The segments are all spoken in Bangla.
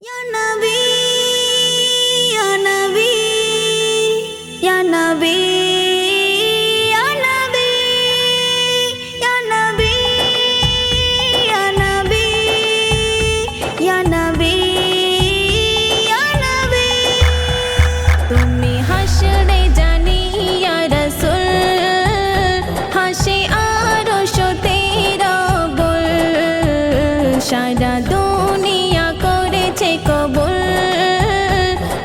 Ya Nabi, Ya Nabi, Ya Nabi, Ya Nabi, Ya Nabi, Ya Nabi, Ya Nabi, Ya Nabi. তুমি হাসরে জানি ইয়া রাসূল, হাসে আরশতে রব্বুল, সারা দুনিয়া করেছে কবুল,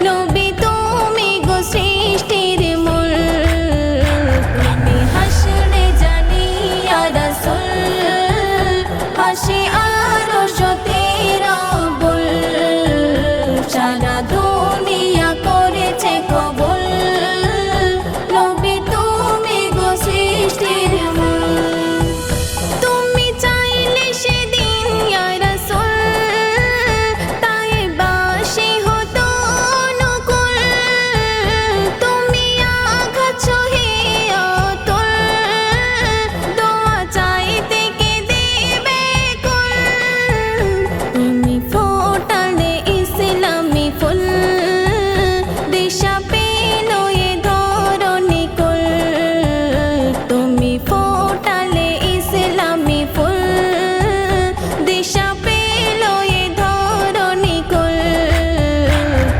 নবী তুমি গো সৃষ্টির মূল। তুমি হাসরে জানি ইয়া রাসূল, হাসে আরশতে রব্বুল, সারা দুনিয়া করেছে কবুল, নবী তুমি গো সৃষ্টির মূল। তুমি চাইলে সেদিন ইয়া রাসূল, তায়েবাসী হতো অনুকূল, তুমি আঘাত সহে অতুল, দোয়া চাইতে কে দেবে কুল। তুমি ফোটালে ইসলামি ফুল, দিশা পেল এ ধরণী কুল। তুমি ফোটালে ইসলামি ফুল, দিশা পেল এ ধরণী কুল।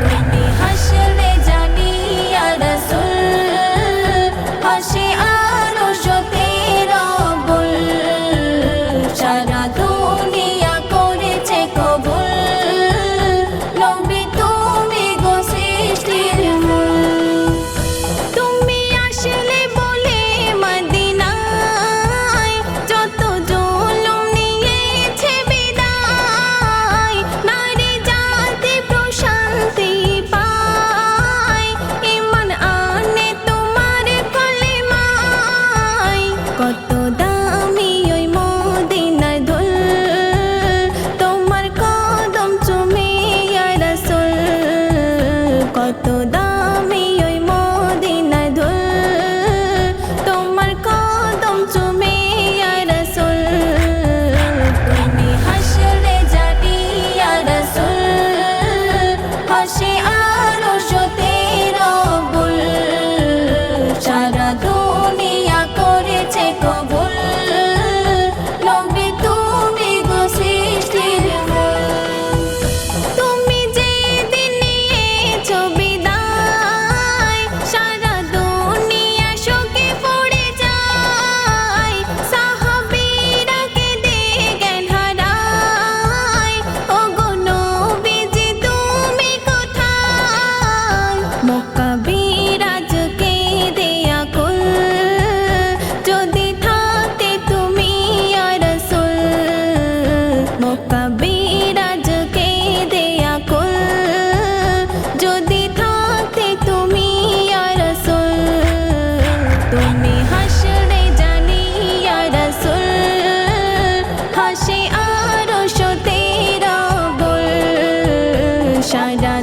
তুমি হাসরে জানি ইয়া রাসূল, হাসে আরশতে রব্বুল, সারা দুনিয়া করেছে কবুল, নবী তুমি গো সৃষ্টির মূল। তুমি আসলে বলে মদিনায়, যত জুলুম নিয়েছে বিদায়, নারী জাতি প্রশান্তি পায়, ঈমান আনে তোমার কলেমায়। কত দামি ওই মদিনার ধুল, তোমার কদম চুমে ইয়া রাসূল, কত দামি ওই মদিনার ধুল, তোমার কদম চুমে ইয়া রাসূল। তুমি হাসরে জানি ইয়া রাসূল, হাসে আরশতে রব্বুল, সারা দুনিয়া করেছে কবুল, নবী তুমি গো সৃষ্টির মূল। তুমি যেদিন নিয়েছো বিদায়, সারা দুনিয়া শোকে পড়ে যায়, সাহাবীরা কেঁদে জ্ঞান হারায়, ওগো নবীজি তুমি কোথায়? মক্কা বিরাজকে দেয়া কুল, যদি থাকতে তুমি ইয়া রাসূল, মক্কা বিরাজকে দেয়া কুল, যদি থাকতে তুমি ইয়া রাসূল। তুমি হাসরে জানি ইয়া রাসূল, হাসে আরশতে রব্বুল, সারা